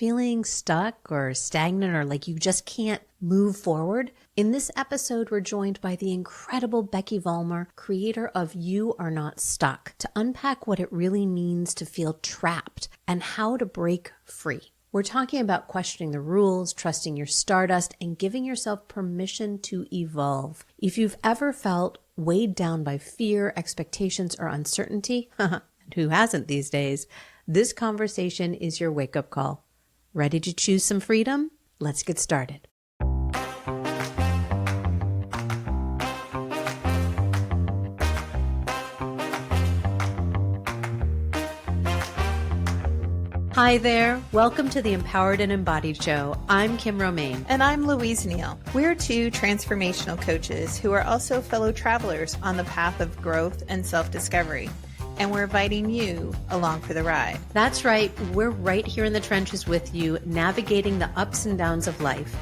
Feeling stuck or stagnant or like you just can't move forward? In this episode, we're joined by the incredible Becky Vollmer, creator of You Are Not Stuck, to unpack what it really means to feel trapped and how to break free. We're talking about questioning the rules, trusting your stardust, and giving yourself permission to evolve. If you've ever felt weighed down by fear, expectations, or uncertainty, and who hasn't these days, this conversation is your wake-up call. Ready to choose some freedom? Let's get started. Hi there. Welcome to the Empowered and Embodied Show. I'm Kim Romaine. And I'm Louise Neal. We're two transformational coaches who are also fellow travelers on the path of growth and self-discovery. And we're inviting you along for the ride. That's right. We're right here in the trenches with you, navigating the ups and downs of life.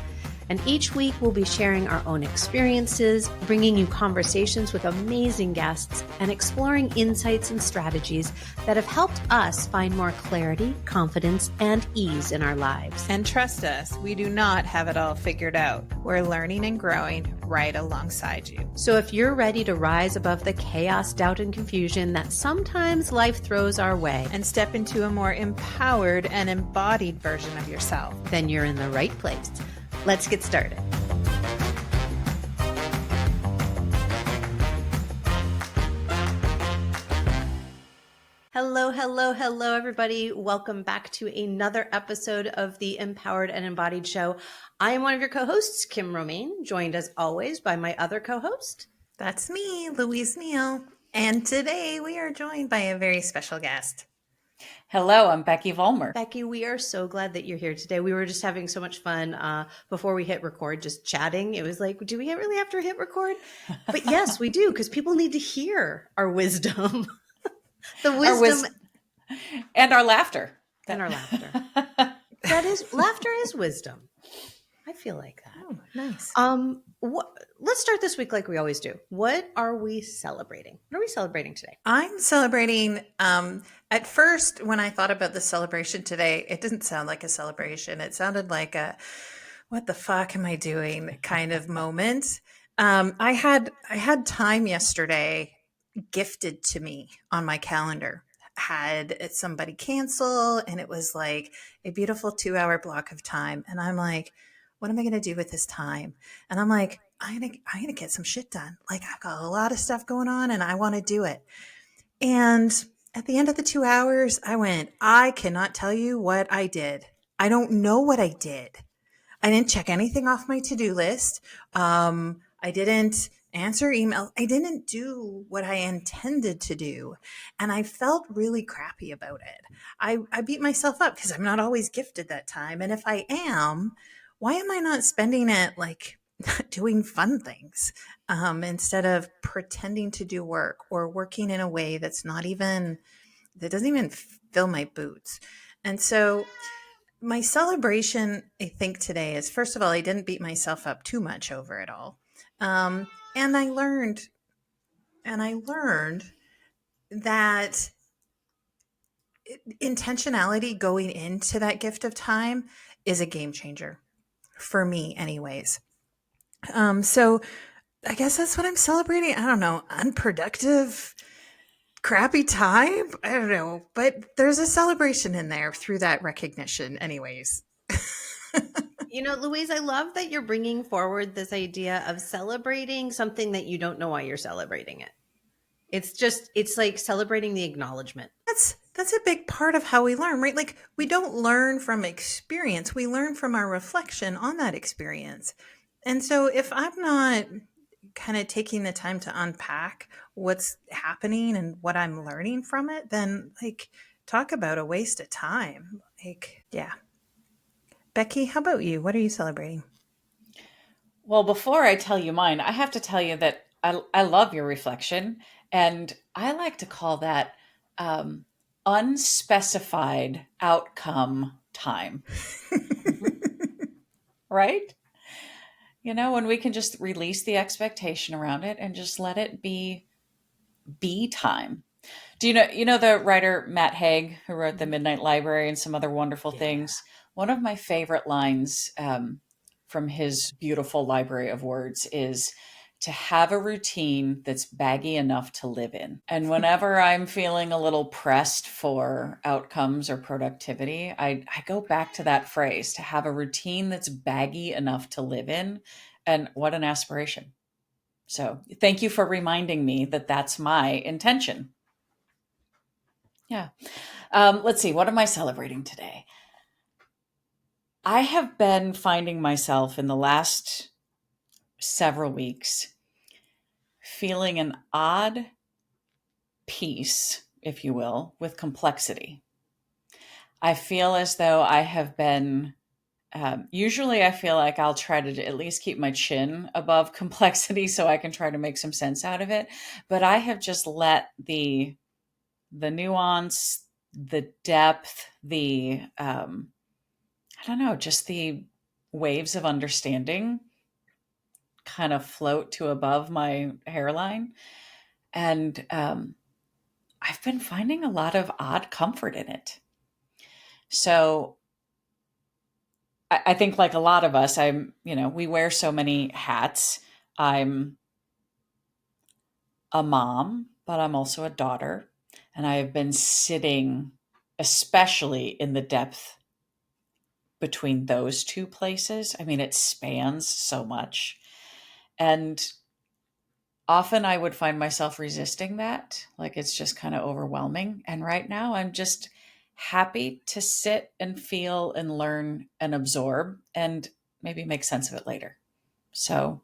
And each week we'll be sharing our own experiences, bringing you conversations with amazing guests, and exploring insights and strategies that have helped us find more clarity, confidence, and ease in our lives. And trust us, we do not have it all figured out. We're learning and growing right alongside you. So if you're ready to rise above the chaos, doubt, and confusion that sometimes life throws our way and step into a more empowered and embodied version of yourself, then you're in the right place. Let's get started. Hello, everybody. Welcome back to another episode of the Empowered and Embodied Show. I am one of your co-hosts, Kim Romaine, joined as always by my other co-host. That's me, Louise Neal. And today we are joined by a very special guest. Hello, I'm Becky Vollmer. Becky, we are so glad that you're here today. We were just having so much fun before we hit record, just chatting. It was like, do we really have to hit record? But yes, we do, because people need to hear our wisdom. The wisdom. And our laughter. And our laughter. Laughter is wisdom. I feel like that. Oh, nice. Let's start this week like we always do. What are we celebrating? What are we celebrating today? I'm celebrating, at first, when I thought about the celebration today, it didn't sound like a celebration. It sounded like a, what the fuck am I doing kind of moment. I had time yesterday gifted to me on my calendar. Had somebody cancel, and it was like a beautiful 2-hour block of time. And I'm like, what am I going to do with this time? And I'm like, I'm gonna get some shit done. Like, I've got a lot of stuff going on and I want to do it. And at the end of the 2 hours, I went, I cannot tell you what I did. I don't know what I did. I didn't check anything off my to-do list. I didn't answer email. I didn't do what I intended to do. And I felt really crappy about it. I beat myself up because I'm not always gifted that time. And if I am, why am I not spending it like doing fun things instead of pretending to do work or working in a way that doesn't even fill my boots? And so my celebration, I think today is, first of all, I didn't beat myself up too much over it all. And I learned that intentionality going into that gift of time is a game changer for me anyways. So I guess that's what I'm celebrating. I don't know, unproductive, crappy time. I don't know, but there's a celebration in there through that recognition anyways. You know, Louise, I love that you're bringing forward this idea of celebrating something that you don't know why you're celebrating it. It's like celebrating the acknowledgement. That's a big part of how we learn, right? Like, we don't learn from experience. We learn from our reflection on that experience. And so if I'm not kind of taking the time to unpack what's happening and what I'm learning from it, then like, talk about a waste of time. Like, yeah. Becky, how about you? What are you celebrating? Well, before I tell you mine, I have to tell you that I love your reflection. And I like to call that unspecified outcome time. Right? You know, when we can just release the expectation around it and just let it be time. Do you know the writer Matt Haig, who wrote The Midnight Library and some other wonderful things? One of my favorite lines from his beautiful library of words is to have a routine that's baggy enough to live in. And whenever I'm feeling a little pressed for outcomes or productivity, I go back to that phrase, to have a routine that's baggy enough to live in. And what an aspiration. So thank you for reminding me that that's my intention. Yeah. Let's see. What am I celebrating today? I have been finding myself in the last several weeks feeling an odd peace, if you will, with complexity. I feel as though I have been, usually I feel like I'll try to at least keep my chin above complexity so I can try to make some sense out of it. But I have just let the nuance, the depth, I don't know, just the waves of understanding kind of float to above my hairline. And I've been finding a lot of odd comfort in it. So I think like a lot of us, we wear so many hats. I'm a mom, but I'm also a daughter. And I have been sitting, especially in the depth between those two places. I mean, it spans so much. And often I would find myself resisting that. Like it's just kind of overwhelming. And right now I'm just happy to sit and feel and learn and absorb and maybe make sense of it later. So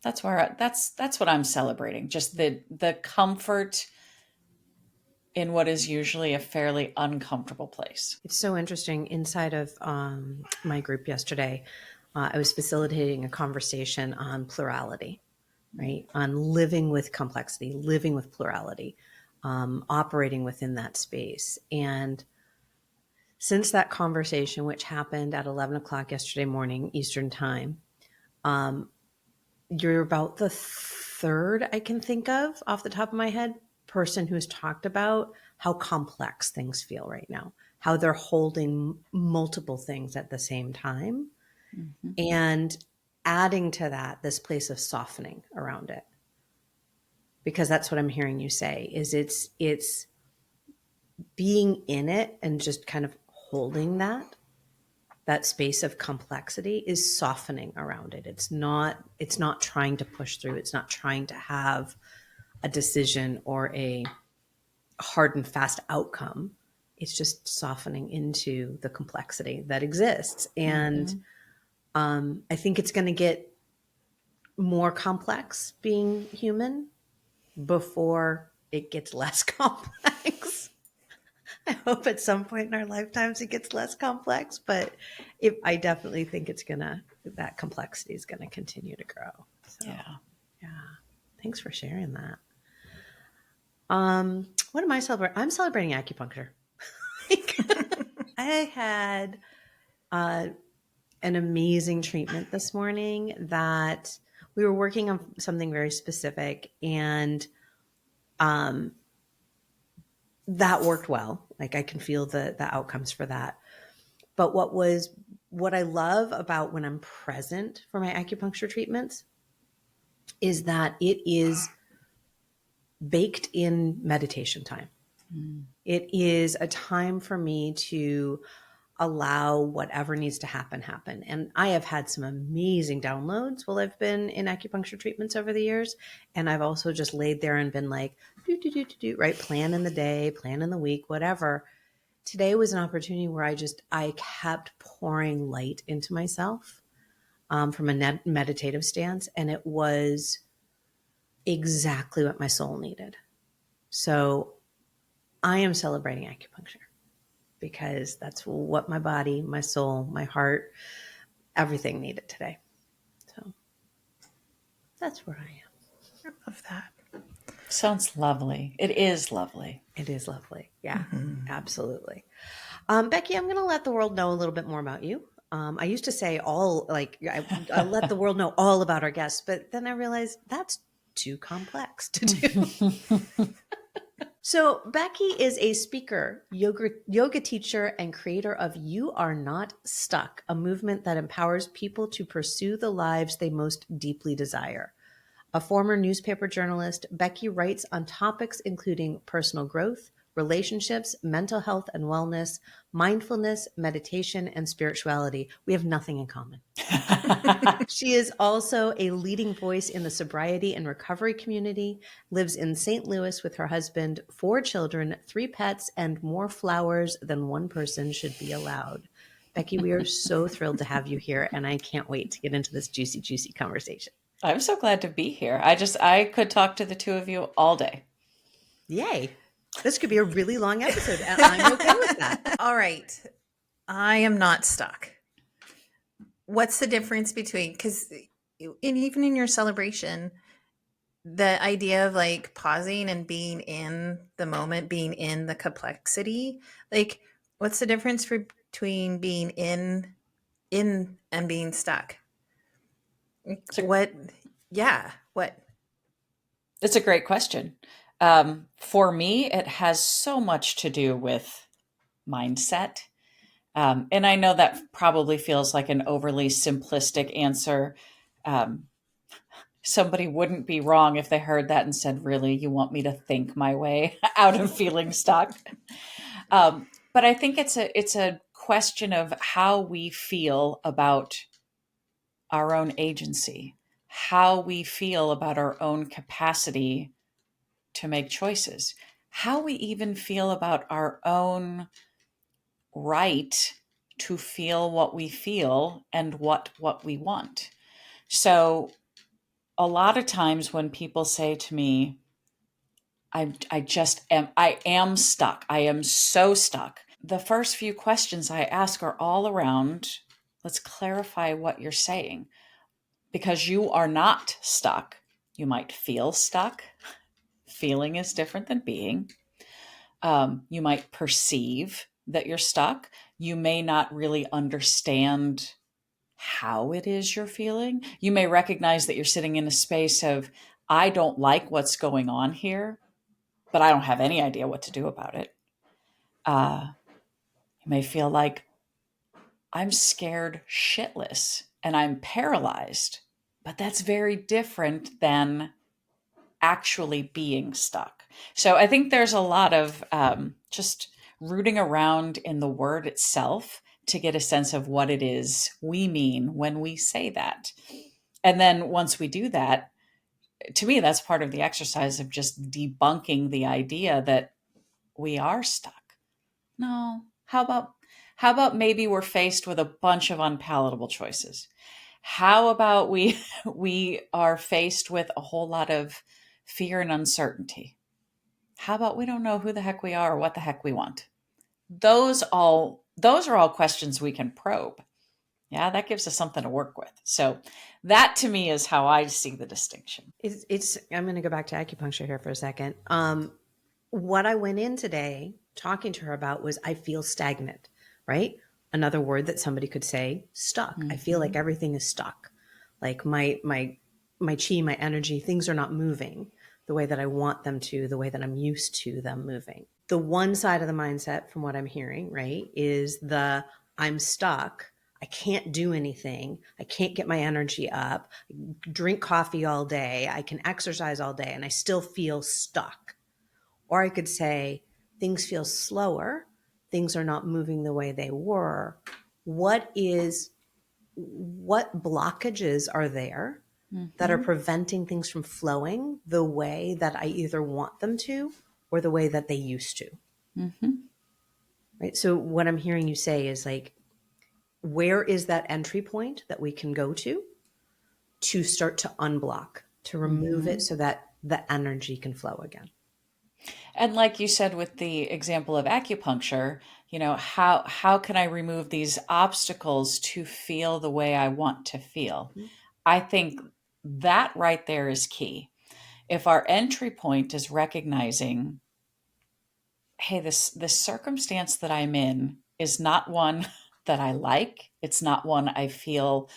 that's what I'm celebrating. Just the comfort in what is usually a fairly uncomfortable place. It's so interesting. Inside of my group yesterday, I was facilitating a conversation on plurality, right? On living with complexity, living with plurality, operating within that space. And since that conversation, which happened at 11 o'clock yesterday morning, Eastern time, you're about the third I can think of off the top of my head person who's talked about how complex things feel right now, how they're holding multiple things at the same time, and adding to that this place of softening around it. Because that's what I'm hearing you say is it's being in it and just kind of holding that space of complexity is softening around it. It's not trying to push through. It's not trying to have a decision or a hard and fast outcome. It's just softening into the complexity that exists. And I think it's going to get more complex being human before it gets less complex. I hope at some point in our lifetimes it gets less complex, but I definitely think that complexity is going to continue to grow. So, yeah. Thanks for sharing that. What am I celebrating? I'm celebrating acupuncture. I had an amazing treatment this morning that we were working on something very specific, and that worked well. Like I can feel the outcomes for that. But what I love about when I'm present for my acupuncture treatments is that it is baked in meditation time. It is a time for me to allow whatever needs to happen. And I have had some amazing downloads while I've been in acupuncture treatments over the years. And I've also just laid there and been like, right? Plan in the day, plan in the week, whatever. Today was an opportunity where I kept pouring light into myself from a meditative stance. And it was exactly what my soul needed. So I am celebrating acupuncture because that's what my body, my soul, my heart, everything needed today. So that's where I am. I love that. Sounds lovely. It is lovely. It is lovely. Yeah, absolutely. Becky, I'm going to let the world know a little bit more about you. I used to say I let the world know all about our guests, but then I realized that's too complex to do. So, Becky is a speaker, yoga teacher, and creator of You Are Not Stuck, a movement that empowers people to pursue the lives they most deeply desire. A former newspaper journalist, Becky writes on topics including personal growth, relationships, mental health and wellness, mindfulness, meditation, and spirituality. We have nothing in common. She is also a leading voice in the sobriety and recovery community, lives in St. Louis with her husband, 4 children, 3 pets, and more flowers than one person should be allowed. Becky, we are so thrilled to have you here, and I can't wait to get into this juicy, juicy conversation. I'm so glad to be here. I could talk to the two of you all day. Yay. This could be a really long episode, and I'm okay with that. All right. I am not stuck. What's the difference between, because even in your celebration, the idea of like pausing and being in the moment, being in the complexity, like what's the difference between being in and being stuck? What? Yeah. What? It's a great question. For me, it has so much to do with mindset. And I know that probably feels like an overly simplistic answer. Somebody wouldn't be wrong if they heard that and said, really, you want me to think my way out of feeling stuck? But I think it's a question of how we feel about our own agency, how we feel about our own capacity to make choices, how we even feel about our own right to feel what we feel and what we want. So a lot of times when people say to me, I am stuck. I am so stuck. The first few questions I ask are all around, let's clarify what you're saying, because you are not stuck. You might feel stuck. Feeling is different than being. You might perceive that you're stuck. You may not really understand how it is you're feeling. You may recognize that you're sitting in a space of, I don't like what's going on here, but I don't have any idea what to do about it. You may feel like, I'm scared shitless and I'm paralyzed, but that's very different than actually being stuck. So I think there's a lot of just rooting around in the word itself to get a sense of what it is we mean when we say that. And then once we do that, to me, that's part of the exercise of just debunking the idea that we are stuck. No, how about maybe we're faced with a bunch of unpalatable choices? How about we are faced with a whole lot of fear and uncertainty? How about we don't know who the heck we are or what the heck we want? Those are all questions we can probe. Yeah, that gives us something to work with. So that to me is how I see the distinction. I'm going to go back to acupuncture here for a second. What I went in today talking to her about was I feel stagnant, right? Another word that somebody could say, stuck. I feel like everything is stuck. Like my chi, my energy, things are not moving the way that I want them to, the way that I'm used to them moving. The one side of the mindset from what I'm hearing, right, is the I'm stuck. I can't do anything. I can't get my energy up. Drink coffee all day. I can exercise all day and I still feel stuck. Or I could say things feel slower. Things are not moving the way they were. What blockages are there that are preventing things from flowing the way that I either want them to or the way that they used to? Right. So what I'm hearing you say is like, where is that entry point that we can go to start to unblock, to remove it so that the energy can flow again? And like you said with the example of acupuncture, how can I remove these obstacles to feel the way I want to feel? I think that right there is key. If our entry point is recognizing, hey, this circumstance that I'm in is not one that I like. It's not one I feel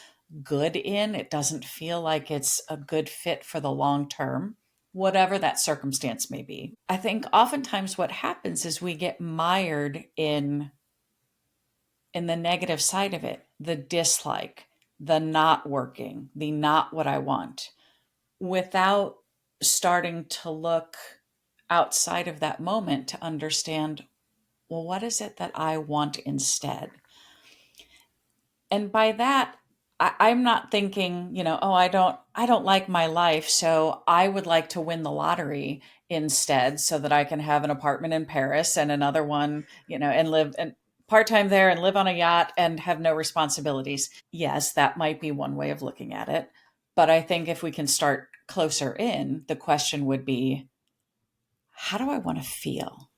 good in. It doesn't feel like it's a good fit for the long term. whatever that circumstance may be. I think oftentimes what happens is we get mired in the negative side of it, the dislike, the not working, the not what I want, without starting to look outside of that moment to understand, well, what is it that I want instead? And by that, I'm not thinking, oh, I don't like my life, so I would like to win the lottery instead so that I can have an apartment in Paris and another one, and live and part-time there and live on a yacht and have no responsibilities. Yes, that might be one way of looking at it. But I think if we can start closer in, the question would be, how do I want to feel?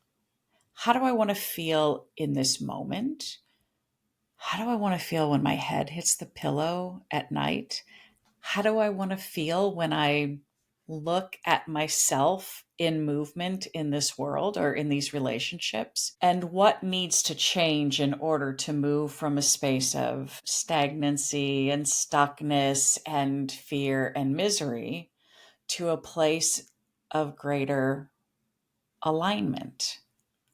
How do I want to feel in this moment? How do I want to feel when my head hits the pillow at night? How do I want to feel when I look at myself in movement in this world or in these relationships? And what needs to change in order to move from a space of stagnancy and stuckness and fear and misery to a place of greater alignment?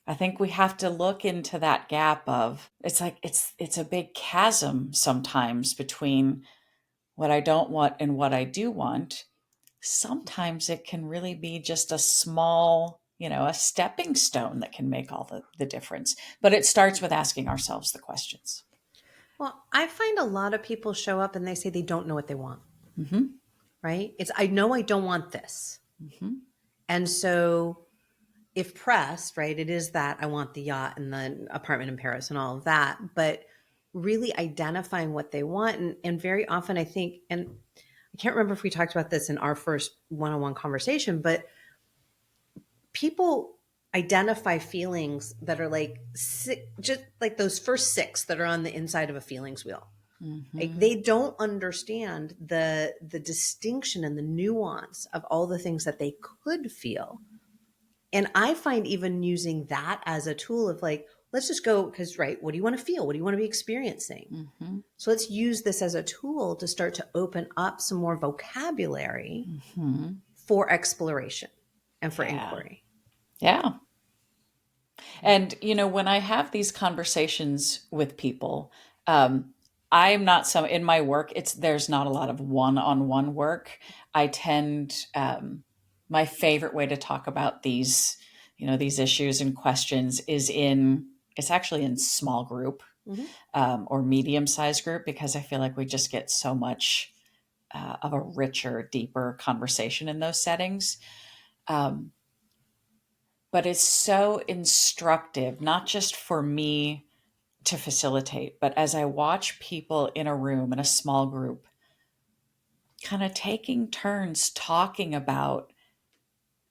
I think we have to look into that gap of, it's like it's a big chasm sometimes between what I don't want and what I do want. Sometimes it can really be just a small, a stepping stone that can make all the difference. But it starts with asking ourselves the questions. Well, I find a lot of people show up and they say they don't know what they want. Mm-hmm. Right? It's, I know I don't want this. Mm-hmm. And so if pressed, right, it is that I want the yacht and the apartment in Paris and all of that, but really identifying what they want. And very often I think, and I can't remember if we talked about this in our first one-on-one conversation, but people identify feelings that are like just like those first six that are on the inside of a feelings wheel. Mm-hmm. Like they don't understand the distinction and the nuance of all the things that they could feel. And I find even using that as a tool of like, let's just go, because, right, what do you want to feel? What do you want to be experiencing? Mm-hmm. So let's use this as a tool to start to open up some more vocabulary Mm-hmm. for exploration and for inquiry. Yeah. And, when I have these conversations with people, I'm not in my work, there's not a lot of one-on-one work. I tend, my favorite way to talk about these issues and questions it's actually in small group, or medium-sized group, because I feel like we just get so much of a richer, deeper conversation in those settings. But it's so instructive, not just for me to facilitate, but as I watch people in a room, in a small group, kind of taking turns talking about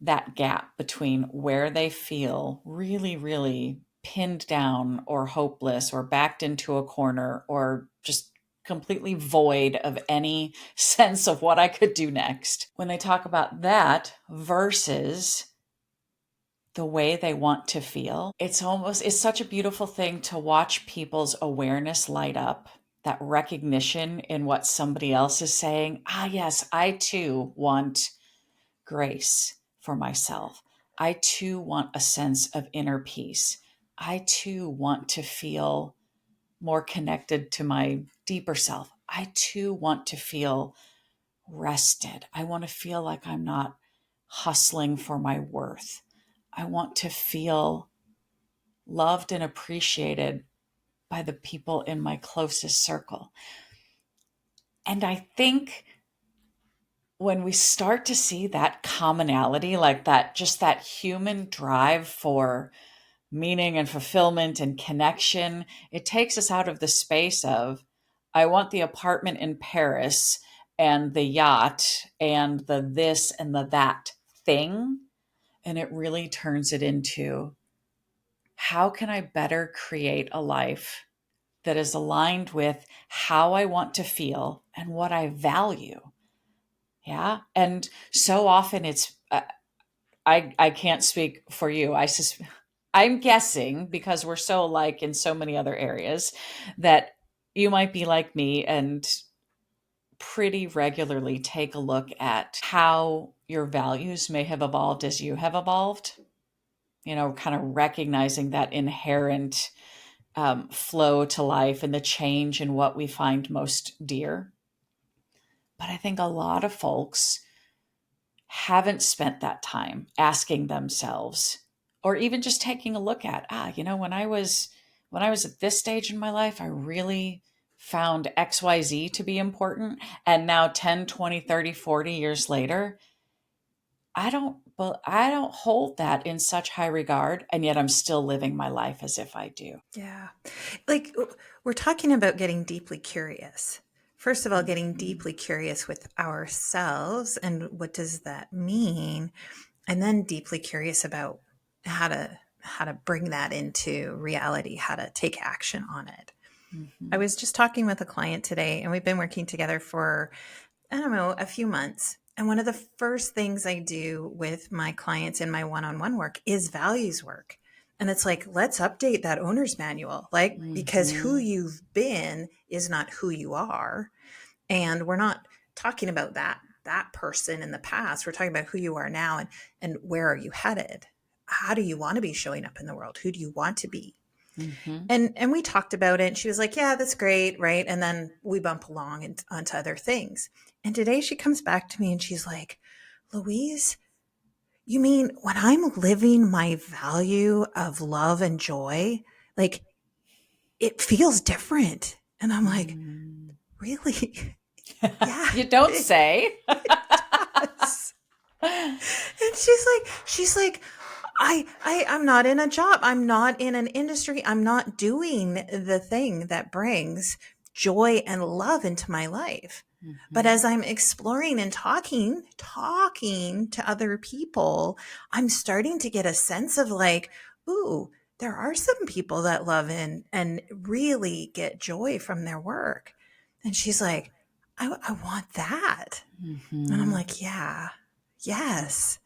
that gap between where they feel really, really pinned down or hopeless or backed into a corner or just completely void of any sense of what I could do next. When they talk about that versus the way they want to feel, it's such a beautiful thing to watch people's awareness light up, that recognition in what somebody else is saying. Ah, yes, I too want grace for myself. I too want a sense of inner peace. I too want to feel more connected to my deeper self. I too want to feel rested. I want to feel like I'm not hustling for my worth. I want to feel loved and appreciated by the people in my closest circle. And I think when we start to see that commonality, like that, just that human drive for meaning and fulfillment and connection, it takes us out of the space of, I want the apartment in Paris and the yacht and the this and the that thing. And it really turns it into, how can I better create a life that is aligned with how I want to feel and what I value? Yeah. And so often it's, I can't speak for you. I'm guessing, because we're so alike in so many other areas, that you might be like me and pretty regularly take a look at how your values may have evolved as you have evolved, kind of recognizing that inherent flow to life and the change in what we find most dear. But I think a lot of folks haven't spent that time asking themselves, or even just taking a look at, when I was at this stage in my life, I really found XYZ to be important. And now 10, 20, 30, 40 years later, I don't hold that in such high regard, and yet I'm still living my life as if I do. Yeah. Like we're talking about getting deeply curious. First of all, getting deeply curious with ourselves and what does that mean? And then deeply curious about how to bring that into reality, how to take action on it. I was just talking with a client today, and we've been working together for, I don't know, a few months. And one of the first things I do with my clients in my one-on-one work is values work. And it's like, let's update that owner's manual, because who you've been is not who you are. And we're not talking about that person in the past. We're talking about who you are now, and where are you headed? How do you want to be showing up in the world? Who do you want to be? And we talked about it, and she was like, yeah, that's great. Right. And then we bump along and onto other things. And today she comes back to me and she's like, Louise, you mean when I'm living my value of love and joy, like it feels different. And I'm like, really? Yeah. You don't say. And she's like, I'm not in a job. I'm not in an industry. I'm not doing the thing that brings joy and love into my life. But as I'm exploring and talking to other people, I'm starting to get a sense of like, ooh, there are some people that love and really get joy from their work. And she's like, I want that. And I'm like, yeah, yes.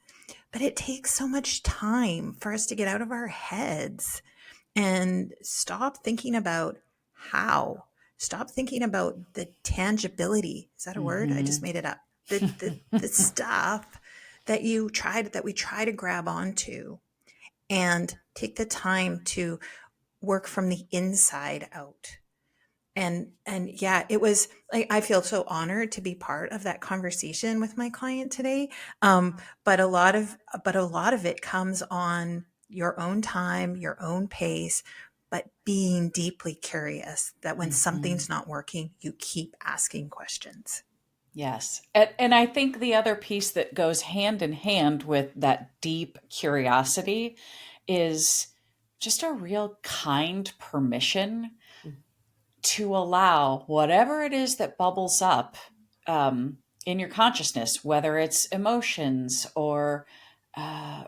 But it takes so much time for us to get out of our heads and stop thinking about how. Stop thinking about the tangibility. Is that a word? I just made it up. The stuff that we try to grab onto, and take the time to work from the inside out. And yeah, it was like, I feel so honored to be part of that conversation with my client today. But a lot of it comes on your own time, your own pace, but being deeply curious that when something's not working, you keep asking questions. Yes. And I think the other piece that goes hand in hand with that deep curiosity is just a real kind permission to allow whatever it is that bubbles up in your consciousness, whether it's emotions or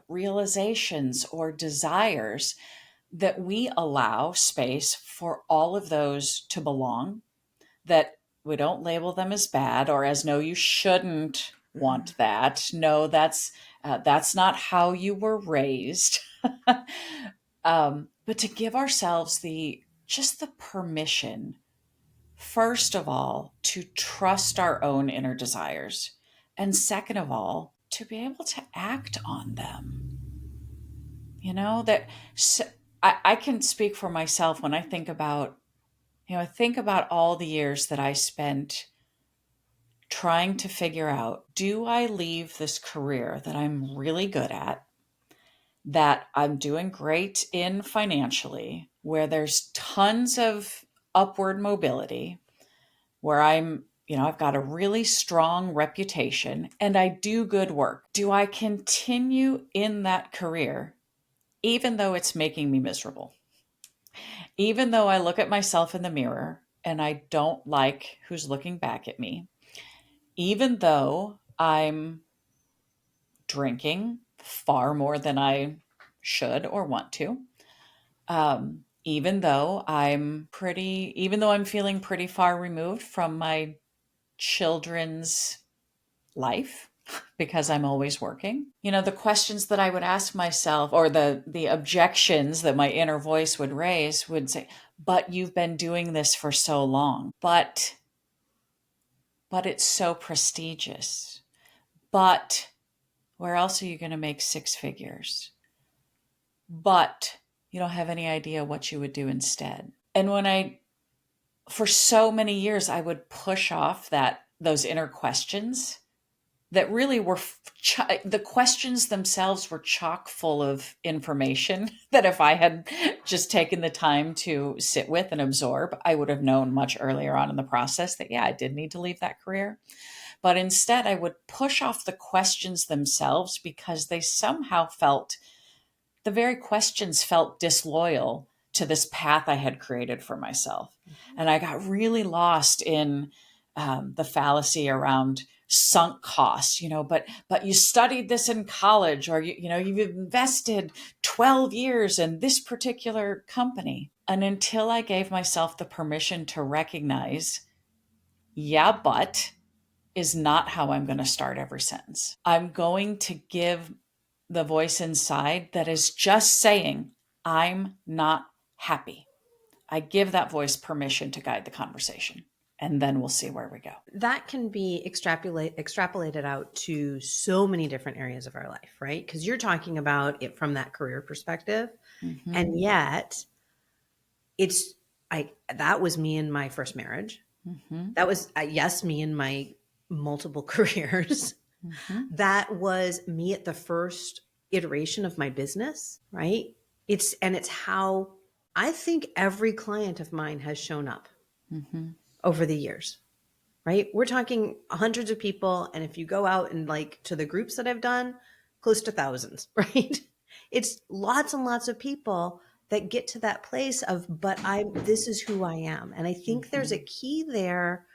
realizations or desires, that we allow space for all of those to belong, that we don't label them as bad or as, no, you shouldn't want that. No, that's not how you were raised. But to give ourselves just the permission, first of all, to trust our own inner desires. And second of all, to be able to act on them. I can speak for myself when I think about all the years that I spent trying to figure out, do I leave this career that I'm really good at, that I'm doing great in financially, where there's tons of upward mobility, where I've got a really strong reputation and I do good work. Do I continue in that career, even though it's making me miserable? Even though I look at myself in the mirror and I don't like who's looking back at me, even though I'm drinking far more than I should or want to, even though I'm feeling pretty far removed from my children's life because I'm always working. The questions that I would ask myself, or the objections that my inner voice would raise, would say, but you've been doing this for so long. But it's so prestigious. But Where else are you going to make 6 figures? But you don't have any idea what you would do instead. And for so many years, I would push off those inner questions that really were the questions themselves were chock full of information that if I had just taken the time to sit with and absorb, I would have known much earlier on in the process that, yeah, I did need to leave that career. But instead, I would push off the questions themselves because the very questions felt disloyal to this path I had created for myself. And I got really lost in the fallacy around sunk costs, but you studied this in college, or you've invested 12 years in this particular company. And until I gave myself the permission to recognize, yeah, but is not how I'm going to start every sentence. I'm going to give the voice inside that is just saying, I'm not happy. I give that voice permission to guide the conversation, and then we'll see where we go. That can be extrapolated out to so many different areas of our life, right? Because you're talking about it from that career perspective. Mm-hmm. And yet that was me in my first marriage. Mm-hmm. That was, yes, me in my multiple careers. Mm-hmm. That was me at the first iteration of my business, right? It's how I think every client of mine has shown up over the years, right? We're talking hundreds of people. And if you go out and to the groups that I've done, close to thousands, right? It's lots and lots of people that get to that place of, this is who I am. And I think there's a key there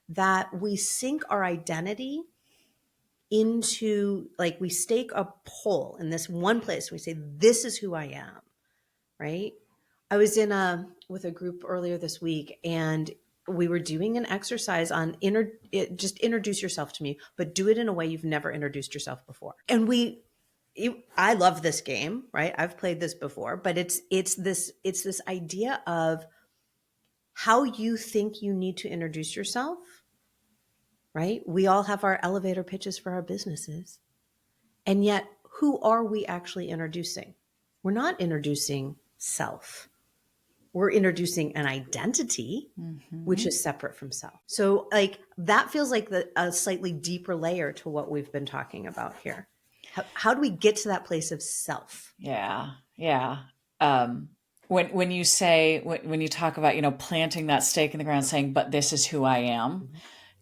that we sink our identity into, we stake a pole in this one place. We say, this is who I am, right? I was with a group earlier this week, and we were doing an exercise on just introduce yourself to me, but do it in a way you've never introduced yourself before. And I love this game, right? I've played this before, but it's this idea of how you think you need to introduce yourself, right? We all have our elevator pitches for our businesses. And yet, who are we actually introducing? We're not introducing self. We're introducing an identity, which is separate from self. So that feels like a slightly deeper layer to what we've been talking about here. How do we get to that place of self? Yeah. When you say, when you talk about, planting that stake in the ground, saying, but this is who I am,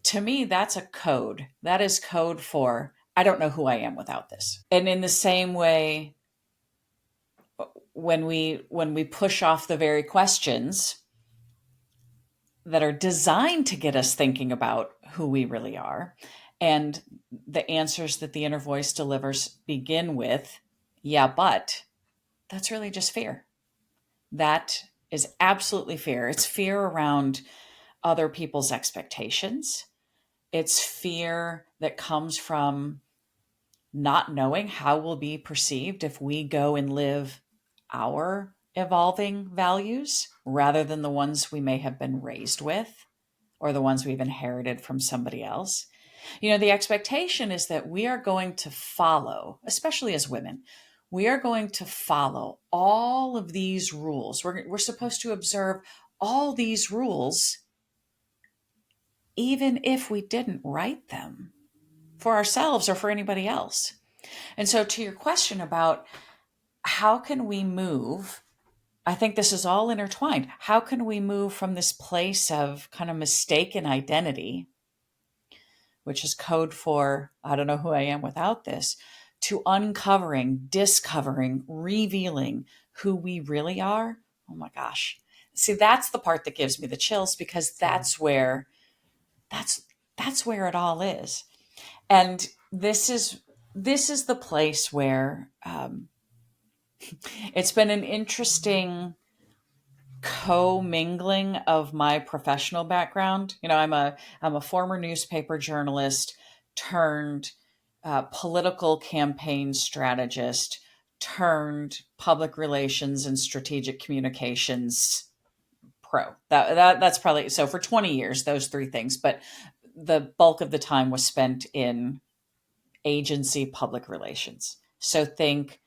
to me, that's a code. That is code for, I don't know who I am without this. And in the same way, when we push off the very questions that are designed to get us thinking about who we really are, and the answers that the inner voice delivers begin with, yeah, but that's really just fear. That is absolutely fear. It's fear around other people's expectations. It's fear that comes from not knowing how we'll be perceived if we go and live our evolving values rather than the ones we may have been raised with or the ones we've inherited from somebody else. The expectation is that we are going to follow, especially as women, we are going to follow all of these rules. We're supposed to observe all these rules, even if we didn't write them for ourselves or for anybody else. And so to your question about how can we move, I think this is all intertwined. How can we move from this place of kind of mistaken identity, which is code for, I don't know who I am without this, to uncovering, discovering, revealing who we really are? Oh my gosh. See, that's the part that gives me the chills, because that's where it all is. And this is the place where it's been an interesting co-mingling of my professional background. I'm a former newspaper journalist turned political campaign strategist turned public relations and strategic communications pro. That's probably, so for 20 years, those three things, but the bulk of the time was spent in agency public relations. So think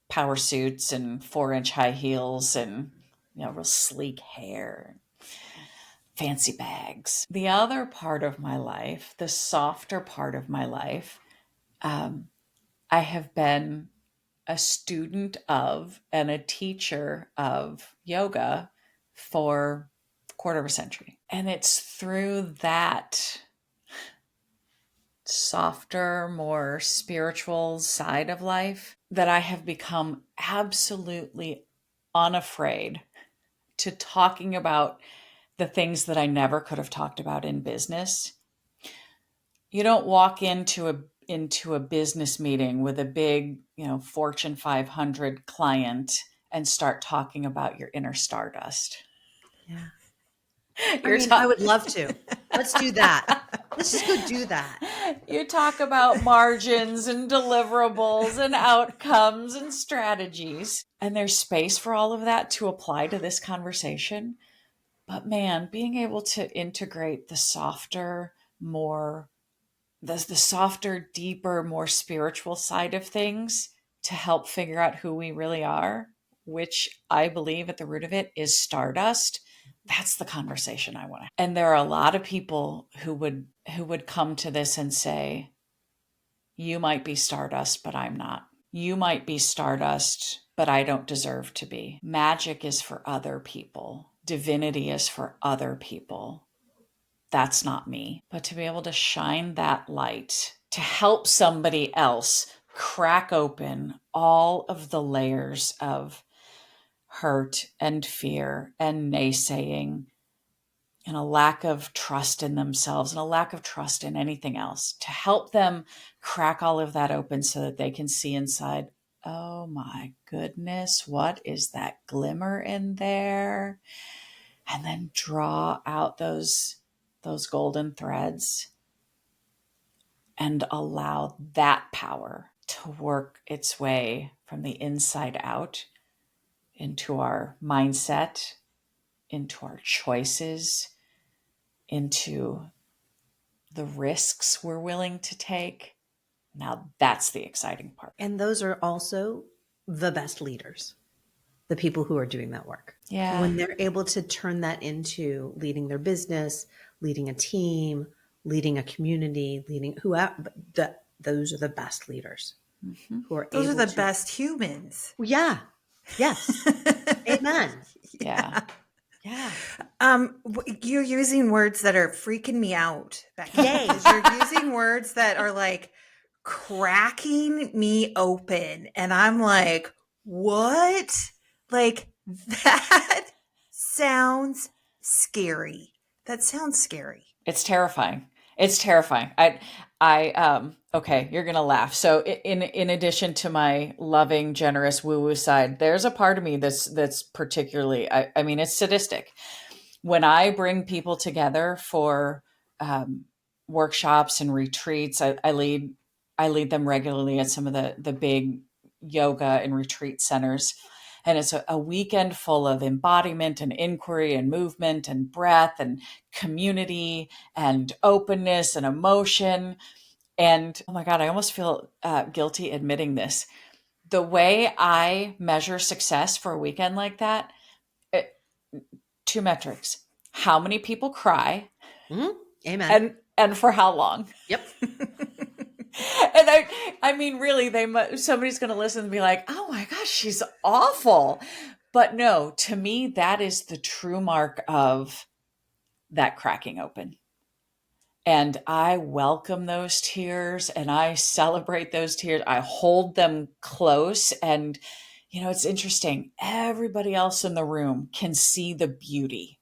power suits and 4-inch high heels and, real sleek hair, fancy bags. The other part of my life, the softer part of my life, I have been a student of and a teacher of yoga for a quarter of a century. And it's through that softer, more spiritual side of life that I have become absolutely unafraid to talking about the things that I never could have talked about in business. You don't walk into a business meeting with a big, Fortune 500 client and start talking about your inner Stardust. Yeah. You're I would love to. Let's do that. Let's just go do that. You talk about margins and deliverables and outcomes and strategies. And there's space for all of that to apply to this conversation. But man, being able to integrate the softer, the softer, deeper, more spiritual side of things to help figure out who we really are, which I believe at the root of it is Stardust. That's the conversation I want to have. And there are a lot of people who would come to this and say, you might be Stardust, but I'm not. You might be Stardust, but I don't deserve to be. Magic is for other people. Divinity is for other people. That's not me. But to be able to shine that light to help somebody else crack open all of the layers of hurt and fear and naysaying and a lack of trust in themselves and a lack of trust in anything else, to help them crack all of that open so that they can see inside, oh my goodness, what is that glimmer in there? And then draw out those golden threads and allow that power to work its way from the inside out into our mindset, into our choices, into the risks we're willing to take. Now that's the exciting part. And those are also the best leaders, the people who are doing that work. Yeah. When they're able to turn that into leading their business, leading a team, leading a community, leading whoever, those are the best leaders. Mm-hmm. Who are Those able are the to, best humans. Yeah. Yes. Amen. Yeah. Yeah. You're using words that are freaking me out, Becky. Yay. You're using words that are like cracking me open. And I'm like, what? Like, that sounds scary. That sounds scary. It's terrifying. It's terrifying. Okay, you're going to laugh. So in addition to my loving, generous woo-woo side, there's a part of me that's particularly, I mean, it's sadistic. When I bring people together for workshops and retreats, I lead them regularly at some of the big yoga and retreat centers. And it's a weekend full of embodiment and inquiry and movement and breath and community and openness and emotion. And oh my God, I almost feel guilty admitting this. The way I measure success for a weekend like that, two metrics: how many people cry, Amen. and for how long. Yep. And I mean, really, somebody's going to listen and be like, "Oh my gosh, she's awful." But no, to me, that is the true mark of that cracking open. And I welcome those tears and I celebrate those tears. I hold them close. And, it's interesting. Everybody else in the room can see the beauty,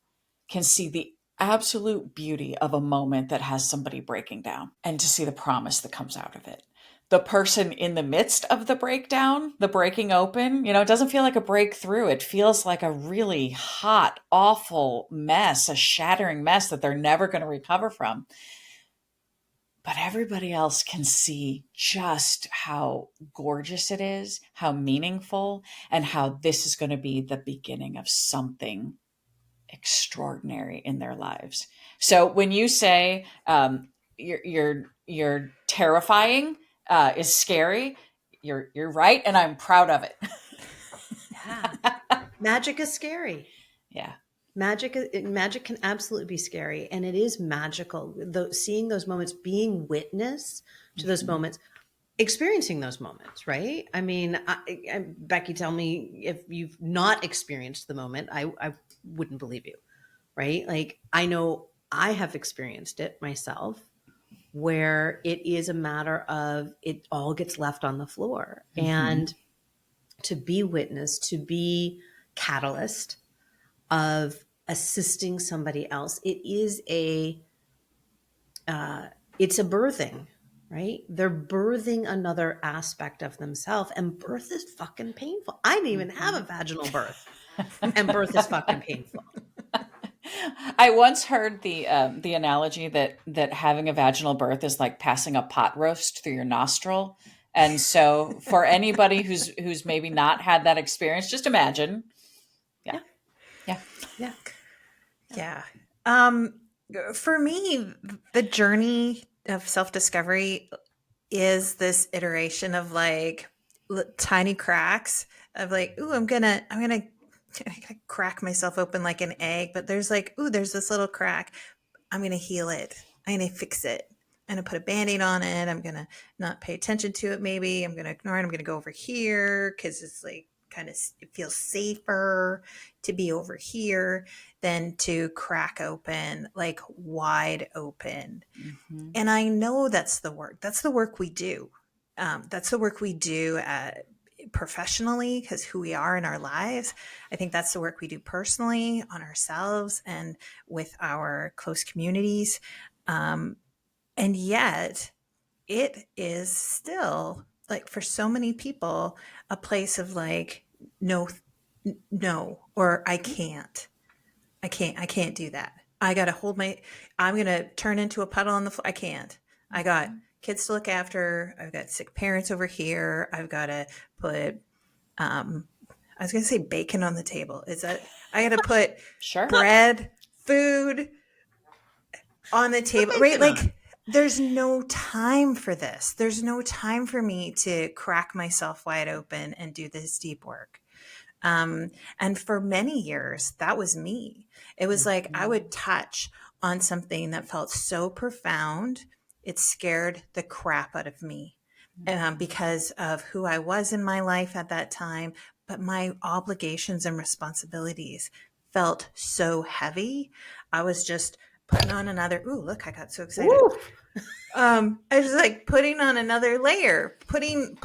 can see the absolute beauty of a moment that has somebody breaking down, and to see the promise that comes out of it. The person in the midst of the breakdown, the breaking open, it doesn't feel like a breakthrough. It feels like a really hot, awful mess, a shattering mess that they're never going to recover from. But everybody else can see just how gorgeous it is, how meaningful, and how this is going to be the beginning of something extraordinary in their lives. So when you say you're terrifying, is scary. You're right, and I'm proud of it. Yeah. Magic is scary. Yeah. Magic can absolutely be scary, and it is magical. Seeing those moments, being witness to those moments, experiencing those moments, right? I mean, Becky, tell me if you've not experienced the moment, I wouldn't believe you, right? Like, I know I have experienced it myself, where it is a matter of it all gets left on the floor, and to be witness, to be catalyst of assisting somebody else. It's a birthing, right? They're birthing another aspect of themselves, and birth is fucking painful. I didn't even have a vaginal birth, and birth is fucking painful. I once heard the analogy that having a vaginal birth is like passing a pot roast through your nostril. And so for anybody who's maybe not had that experience, just imagine. Yeah. For me, the journey of self-discovery is this iteration of like tiny cracks of like, ooh, I'm gonna crack myself open like an egg, but there's like, ooh, there's this little crack. I'm gonna heal it. I'm gonna fix it. I'm gonna put a Band-Aid on it. I'm gonna not pay attention to it. Maybe I'm gonna ignore it. I'm gonna go over here because it's like it feels safer to be over here than to crack open, like wide open. And I know that's the work. That's the work we do. That's the work we do professionally, because who we are in our lives. I think that's the work we do personally on ourselves and with our close communities. And yet it is still, like, for so many people, a place of like, no, or I can't do that. I got to I'm going to turn into a puddle on the floor. I can't. I got kids to look after. I've got sick parents over here. I've got to put, I was going to say bacon on the table. I got to put bread, food on the table, right? Like, there's no time for this. There's no time for me to crack myself wide open and do this deep work. And for many years, that was me. It was like I would touch on something that felt so profound, it scared the crap out of me because of who I was in my life at that time. But my obligations and responsibilities felt so heavy. I was just putting on another, ooh, look, I got so excited. I was like putting on another layer, putting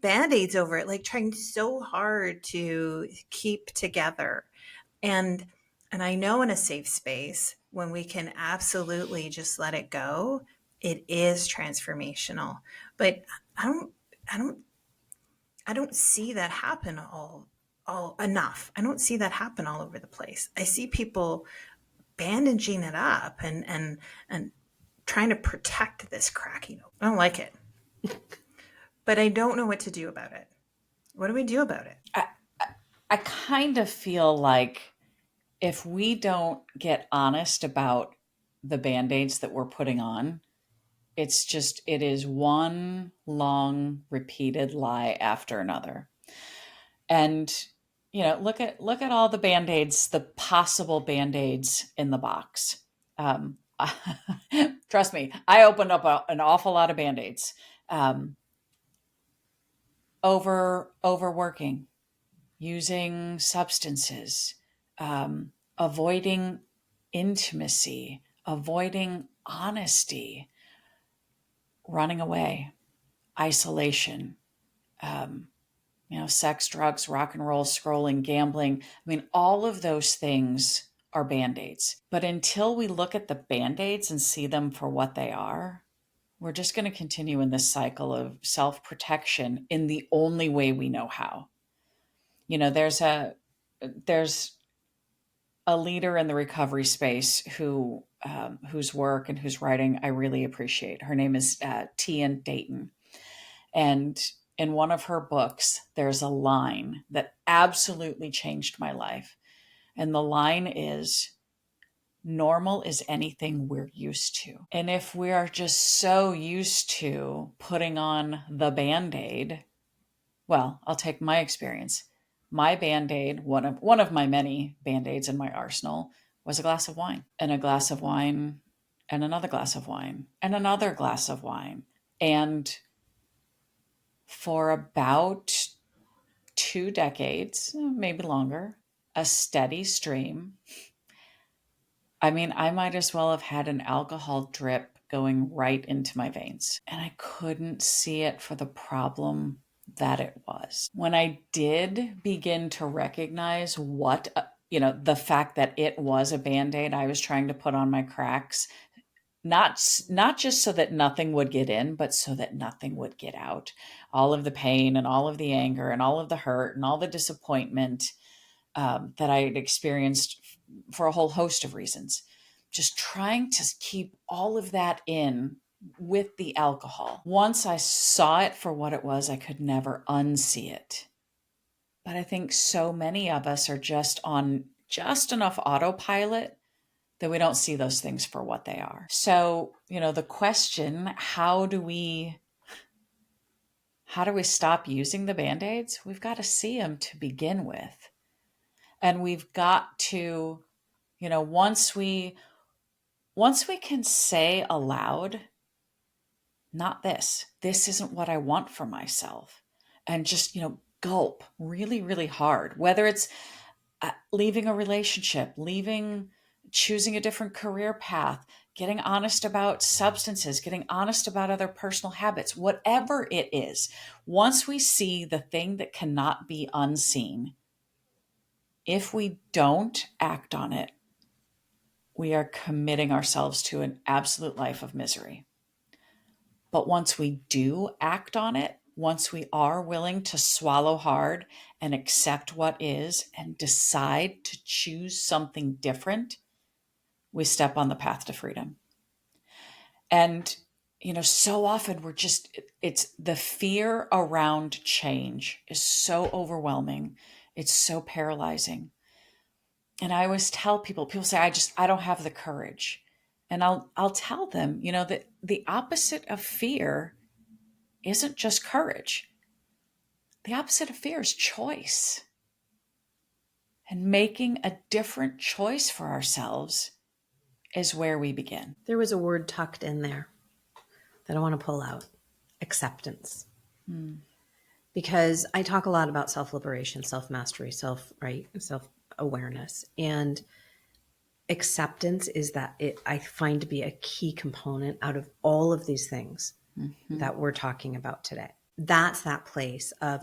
Band-Aids over it, like trying so hard to keep together. And I know in a safe space, when we can absolutely just let it go, it is transformational. But I don't see that happen all enough. I don't see that happen all over the place. I see people bandaging it up and trying to protect this cracking. I don't like it, but I don't know what to do about it. What do we do about it? I kind of feel like if we don't get honest about the Band-Aids that we're putting on, it is one long repeated lie after another. And, look at all the Band-Aids, the possible Band-Aids in the box. Trust me, I opened up an awful lot of Band-Aids. Overworking, using substances, avoiding intimacy, avoiding honesty, running away, isolation, sex, drugs, rock and roll, scrolling, gambling. I mean, all of those things are Band-Aids. But until we look at the Band-Aids and see them for what they are, we're just going to continue in this cycle of self-protection in the only way we know how. There's a leader in the recovery space whose work and whose writing I really appreciate. Her name is Tian Dayton. And in one of her books, there's a line that absolutely changed my life. And the line is, normal is anything we're used to. And if we are just so used to putting on the Band-Aid, well, I'll take my experience. My Band-Aid, one of my many Band-Aids in my arsenal, was a glass of wine, and a glass of wine, and another glass of wine, and another glass of wine. And for about 2 decades, maybe longer, a steady stream. I mean, I might as well have had an alcohol drip going right into my veins. And I couldn't see it for the problem that it was. When I did begin to recognize what, the fact that it was a Band-Aid I was trying to put on my cracks, not just so that nothing would get in, but so that nothing would get out. All of the pain and all of the anger and all of the hurt and all the disappointment that I had experienced for a whole host of reasons. Just trying to keep all of that in with the alcohol. Once I saw it for what it was, I could never unsee it. But I think so many of us are just on just enough autopilot that we don't see those things for what they are. So, the question, how do we stop using the Band-Aids? We've got to see them to begin with. And we've got to, once we can say aloud, not this isn't what I want for myself. And just, gulp really, really hard, whether it's leaving a relationship, choosing a different career path, getting honest about substances, getting honest about other personal habits, whatever it is. Once we see the thing that cannot be unseen, if we don't act on it, we are committing ourselves to an absolute life of misery. But once we do act on it, once we are willing to swallow hard and accept what is and decide to choose something different, we step on the path to freedom. And, so often it's the fear around change is so overwhelming. It's so paralyzing. And I always tell people say, I don't have the courage. And I'll tell them, that the opposite of fear isn't just courage. The opposite of fear is choice. And making a different choice for ourselves is where we begin. There was a word tucked in there that I want to pull out. Acceptance. Because I talk a lot about self-liberation, self-mastery, self-awareness. And acceptance is I find to be a key component out of all of these things that we're talking about today. That's that place of,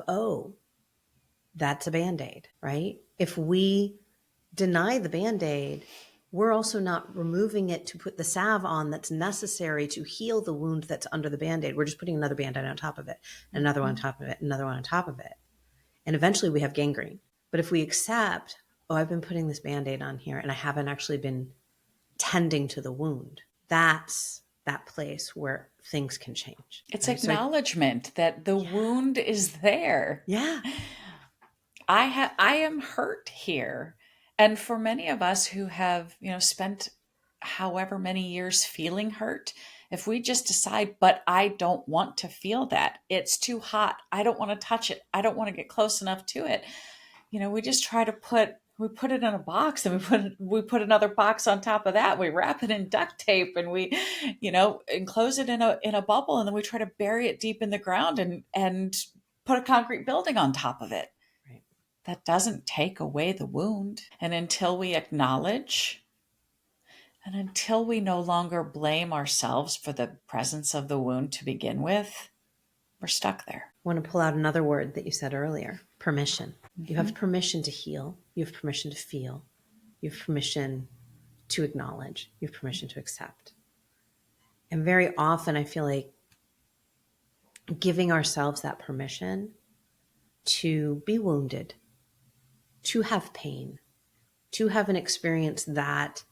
that's a Band-Aid, right? If we deny the Band-Aid, we're also not removing it to put the salve on that's necessary to heal the wound that's under the Band-Aid. We're just putting another Band-Aid on top of it, another one on top of it, another one on top of it. And eventually we have gangrene. But if we accept, I've been putting this Band-Aid on here and I haven't actually been tending to the wound, that's that place where things can change. It's acknowledgement that the wound is there. Yeah. I am hurt here. And for many of us who have, spent however many years feeling hurt, if we just decide, but I don't want to feel that, it's too hot, I don't want to touch it, I don't want to get close enough to it, we just try to we put it in a box and we put another box on top of that. We wrap it in duct tape and we, enclose it in a bubble, and then we try to bury it deep in the ground and put a concrete building on top of it. Right. That doesn't take away the wound. And until we acknowledge, and until we no longer blame ourselves for the presence of the wound to begin with, we're stuck there. I want to pull out another word that you said earlier, permission. You have permission to heal. You have permission to feel. You have permission to acknowledge. You have permission to accept. And very often I feel like giving ourselves that permission to be wounded, to have pain, to have an experience that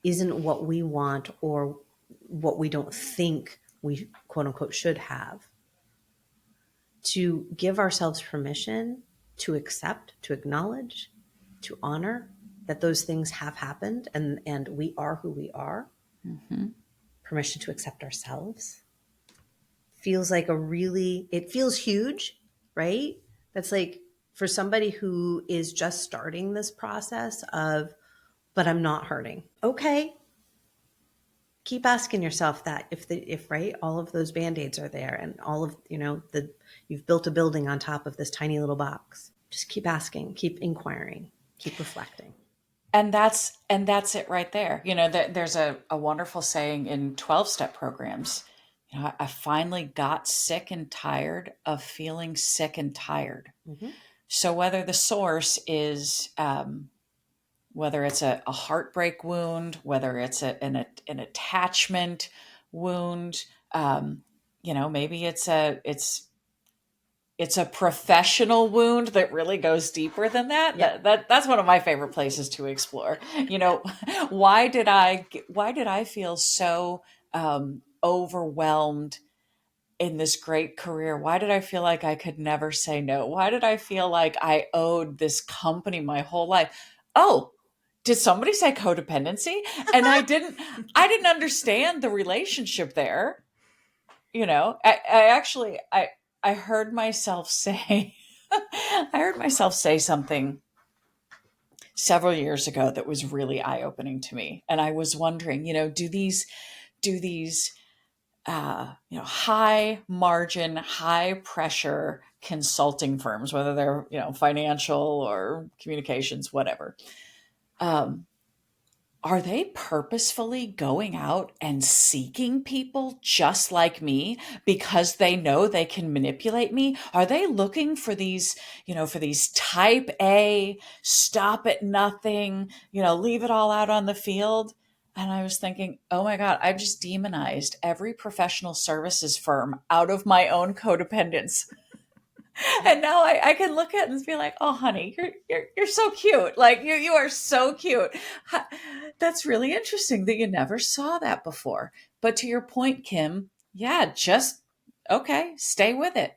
isn't what we want or what we don't think we quote unquote should have, to give ourselves permission to accept, to acknowledge, to honor, that those things have happened and we are who we are. Mm-hmm. Permission to accept ourselves feels like it feels huge, right? That's like for somebody who is just starting this process of, but I'm not hurting. Okay. Keep asking yourself that if right, all of those band-aids are there and all of, you've built a building on top of this tiny little box. Just keep asking, keep inquiring, keep reflecting. And that's it right there. There's a wonderful saying in 12-step programs. I finally got sick and tired of feeling sick and tired. Mm-hmm. So whether the source is, whether it's a heartbreak wound, whether it's an attachment wound, maybe it's a professional wound that really goes deeper than that. Yeah. That's one of my favorite places to explore. Why did I feel so overwhelmed in this great career? Why did I feel like I could never say no? Why did I feel like I owed this company my whole life? Oh, did somebody say codependency? And I didn't understand the relationship there. I heard myself say, I heard myself say something several years ago that was really eye-opening to me. And I was wondering, do these high margin, high pressure consulting firms, whether they're, financial or communications, whatever, are they purposefully going out and seeking people just like me because they know they can manipulate me? Are they looking for these, for these type A, stop at nothing, leave it all out on the field? And I was thinking, oh my God, I've just demonized every professional services firm out of my own codependence. And now I can look at it and be like, oh honey, you're so cute. Like you are so cute. That's really interesting that you never saw that before. But to your point, Kim, yeah, just okay, stay with it.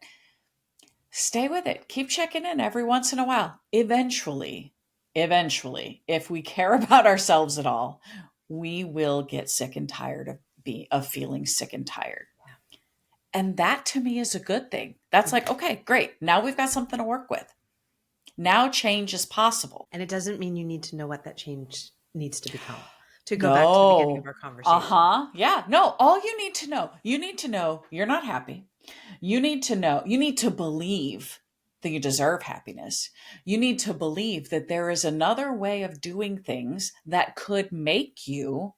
Stay with it. Keep checking in every once in a while. Eventually, if we care about ourselves at all, we will get sick and tired of feeling sick and tired. And that to me is a good thing. That's like, okay, great. Now we've got something to work with. Now change is possible. And it doesn't mean you need to know what that change needs to become. To go back to the beginning of our conversation. Yeah. No, all you need to know you're not happy. You need to believe that you deserve happiness. You need to believe that there is another way of doing things that could make you,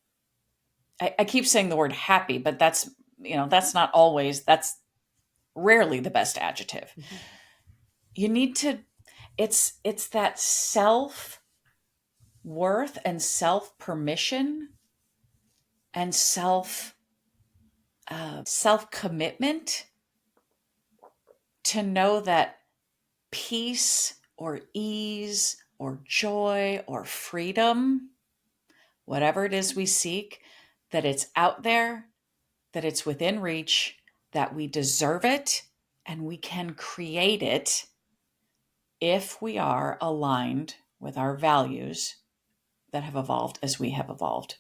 I keep saying the word happy, but that's not always, that's rarely the best adjective. Mm-hmm. You need to, it's that self-worth and self-permission and self-commitment to know that peace or ease or joy or freedom, whatever it is we seek, that it's out there, that it's within reach, that we deserve it, and we can create it if we are aligned with our values that have evolved as we have evolved.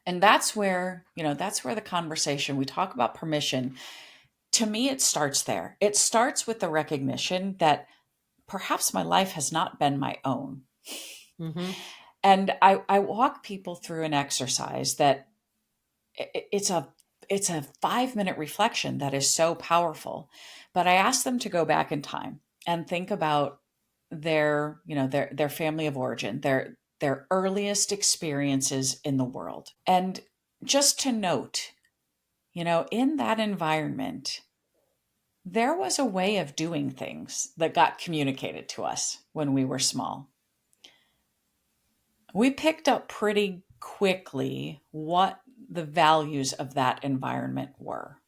And that's where the conversation, we talk about permission. To me, it starts there. It starts with the recognition that perhaps my life has not been my own. Mm-hmm. And I walk people through an exercise that it's a 5-minute reflection that is so powerful. But I ask them to go back in time and think about their family of origin, their earliest experiences in the world. And just to note, in that environment, there was a way of doing things that got communicated to us when we were small. We picked up pretty quickly what the values of that environment were.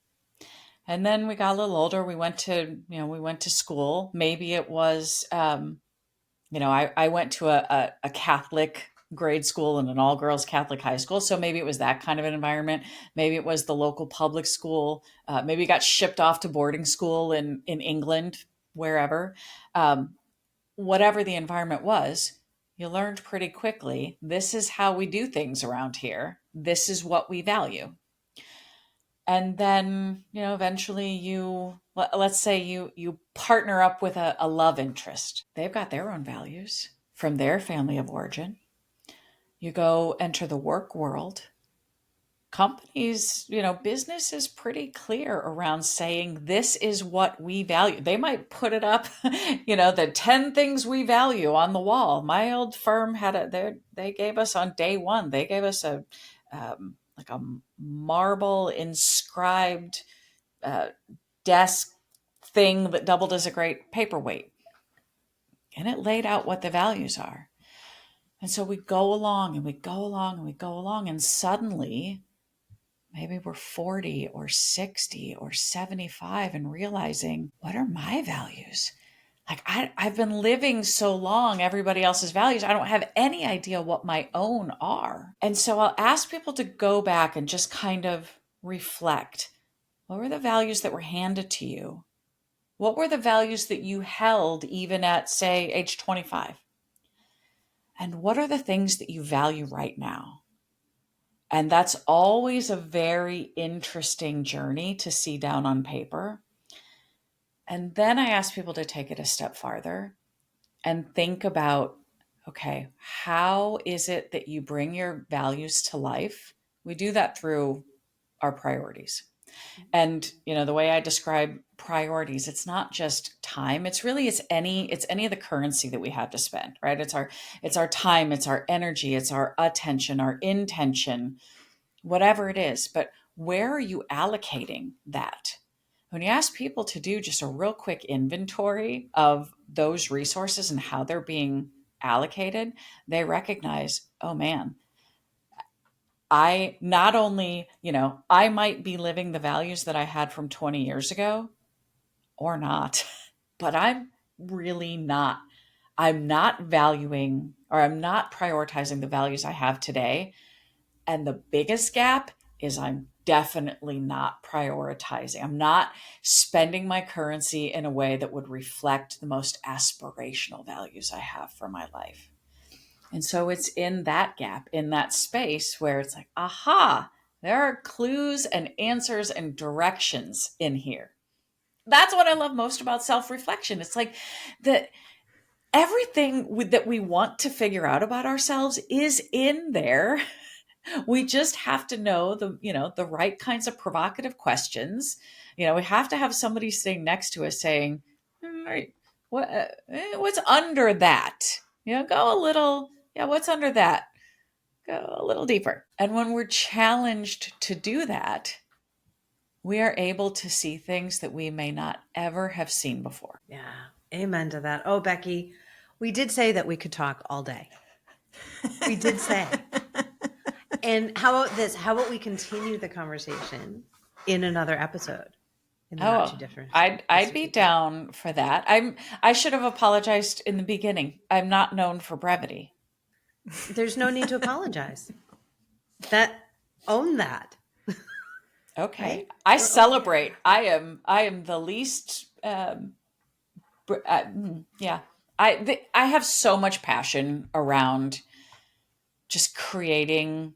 And then we got a little older. We went to school. Maybe it was, I went to a Catholic grade school and an all-girls Catholic high school. So maybe it was that kind of an environment. Maybe it was the local public school. Maybe it got shipped off to boarding school in England, wherever. Whatever the environment was, you learned pretty quickly, this is how we do things around here. This is what we value. And then, eventually let's say you partner up with a love interest. They've got their own values from their family of origin. You go enter the work world. Companies, business is pretty clear around saying this is what we value. They might put it up, the 10 things we value on the wall. My old firm they gave us on day one, they gave us like a marble inscribed desk thing that doubled as a great paperweight. And it laid out what the values are. And so we go along and we go along and we go along, and suddenly maybe we're 40 or 60 or 75 and realizing, what are my values? Like I've been living so long, everybody else's values. I don't have any idea what my own are. And so I'll ask people to go back and just kind of reflect. What were the values that were handed to you? What were the values that you held even at, say, age 25? And what are the things that you value right now? And that's always a very interesting journey to see down on paper. And then I ask people to take it a step farther and think about, okay, how is it that you bring your values to life? We do that through our priorities. And, the way I describe priorities, it's not just time. It's any of the currency that we have to spend, right? It's our time, it's our energy, it's our attention, our intention, whatever it is. But where are you allocating that? When you ask people to do just a real quick inventory of those resources and how they're being allocated, they recognize, oh man, I not only, I might be living the values that I had from 20 years ago or not, but I'm really not. I'm not valuing, or I'm not prioritizing the values I have today. And the biggest gap is I'm definitely not prioritizing. I'm not spending my currency in a way that would reflect the most aspirational values I have for my life. And so it's in that gap, in that space where it's like, aha, there are clues and answers and directions in here. That's what I love most about self-reflection. It's like that everything that we want to figure out about ourselves is in there. We just have to know the right kinds of provocative questions. We have to have somebody sitting next to us saying, what's under that? Go a little, what's under that? Go a little deeper. And when we're challenged to do that, we are able to see things that we may not ever have seen before. Yeah. Amen to that. Oh, Becky, we did say that we could talk all day. We did say. And how about this? How about we continue the conversation in another episode? I'd be down for that. I should have apologized in the beginning. I'm not known for brevity. There's no need to apologize. Own that. Okay. Right? I celebrate. Okay. I am the least yeah. I have so much passion around just creating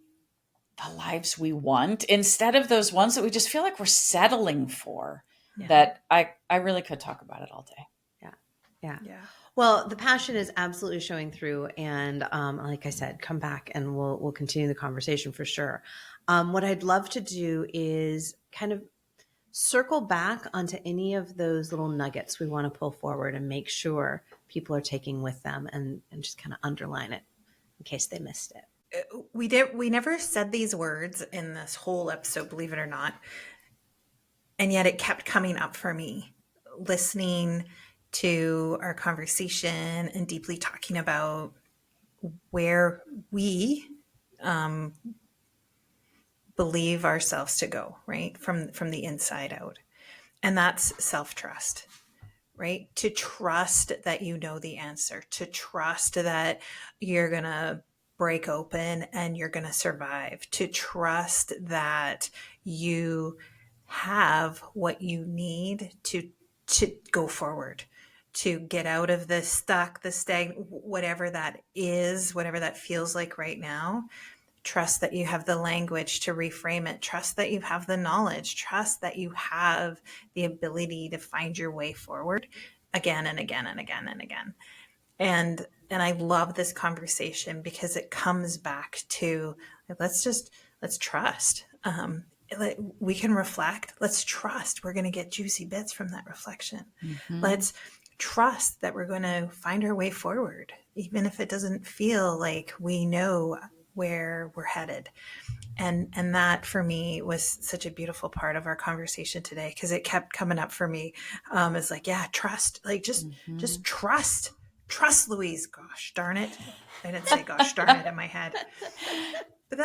the lives we want instead of those ones that we just feel like we're settling for. Yeah. That I really could talk about it all day. Yeah. Well, the passion is absolutely showing through, and like I said, come back and we'll continue the conversation for sure. What I'd love to do is kind of circle back onto any of those little nuggets we want to pull forward and make sure people are taking with them, and just kind of underline it in case they missed it. We never said these words in this whole episode, believe it or not. And yet it kept coming up for me, listening to our conversation and deeply talking about where we believe ourselves to go, right? From the inside out. And that's self-trust, right? To trust that you know the answer, to trust that you're going to break open and you're going to survive, to trust that you have what you need to go forward, to get out of the stuck, the stagnant, whatever that is, whatever that feels like right now. Trust that you have the language to reframe it. Trust that you have the knowledge. Trust that you have the ability to find your way forward again and again and again and again. And I love this conversation because it comes back to let's trust. We can reflect. Let's trust. We're going to get juicy bits from that reflection. Mm-hmm. Let's trust that we're going to find our way forward, even if it doesn't feel like we know where we're headed. And that for me was such a beautiful part of our conversation today, because it kept coming up for me. It's like, yeah, trust, like just trust, Louise. Gosh darn it. I didn't say gosh darn it in my head, but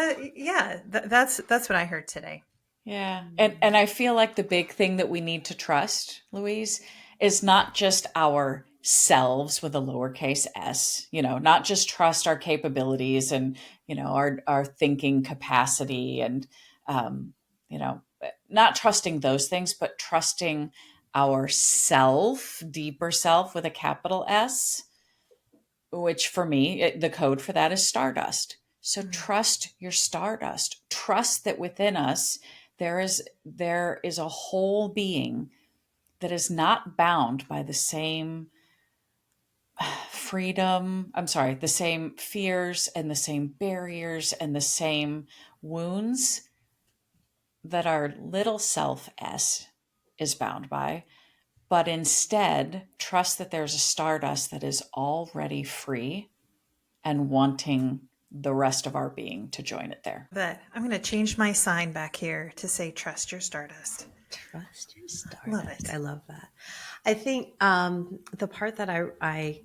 that's what I heard today. Yeah. And I feel like the big thing that we need to trust, Louise, is not just ourselves with a lowercase s, not just trust our capabilities and, our thinking capacity and, not trusting those things, but trusting our self, deeper self with a capital S, which for me, the code for that is Stardust. So trust your Stardust. Trust that within us, there is a whole being that is not bound by the same the same fears and the same barriers and the same wounds that our little self S is bound by, but instead trust that there's a Stardust that is already free and wanting the rest of our being to join it there. I'm going to change my sign back here to say, trust your Stardust. Trust your Stardust. Love it. I love that. I think the part that I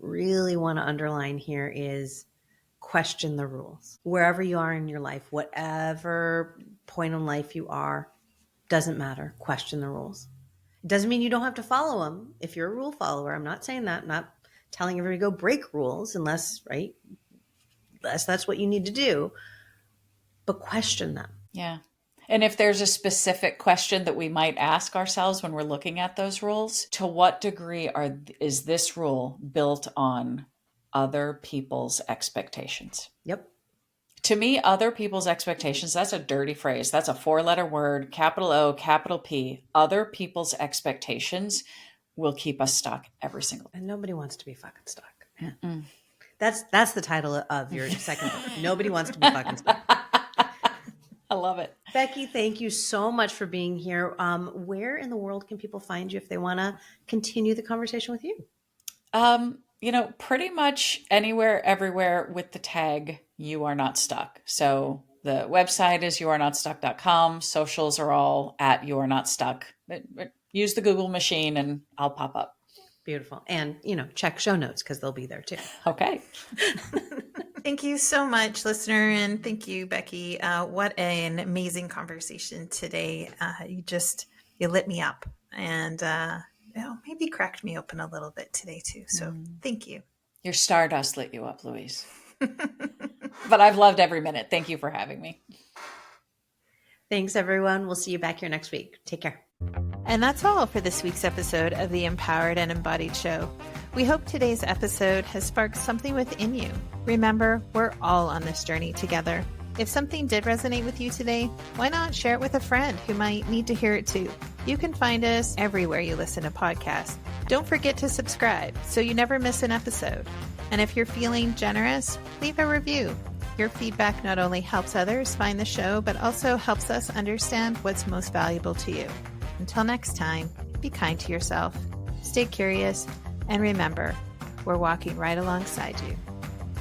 really want to underline here is question the rules. Wherever you are in your life, whatever point in life you are, doesn't matter. Question the rules. It doesn't mean you don't have to follow them. If you're a rule follower, I'm not saying that. I'm not telling everybody to go break rules unless that's what you need to do. But question them. Yeah. And if there's a specific question that we might ask ourselves when we're looking at those rules, to what degree is this rule built on other people's expectations? Yep. To me, other people's expectations, that's a dirty phrase. That's a 4-letter word, capital O, capital P. Other people's expectations will keep us stuck every single day. And nobody wants to be fucking stuck. Yeah. That's the title of your second book. Nobody wants to be fucking stuck. I love it. Becky, thank you so much for being here. Where in the world can people find you if they want to continue the conversation with you? Pretty much anywhere, everywhere with the tag, You Are Not Stuck. So the website is youarenotstuck.com. Socials are all at You Are Not Stuck. Use the Google machine and I'll pop up. Beautiful. And, check show notes because they'll be there too. Okay. Thank you so much, listener. And thank you, Becky. What an amazing conversation today. You lit me up and maybe cracked me open a little bit today too. So thank you. Your Stardust lit you up, Louise. But I've loved every minute. Thank you for having me. Thanks, everyone. We'll see you back here next week. Take care. And that's all for this week's episode of the Empowered and Embodied Show. We hope today's episode has sparked something within you. Remember, we're all on this journey together. If something did resonate with you today, why not share it with a friend who might need to hear it too? You can find us everywhere you listen to podcasts. Don't forget to subscribe so you never miss an episode. And if you're feeling generous, leave a review. Your feedback not only helps others find the show, but also helps us understand what's most valuable to you. Until next time, be kind to yourself, stay curious, and remember, we're walking right alongside you.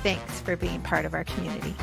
Thanks for being part of our community.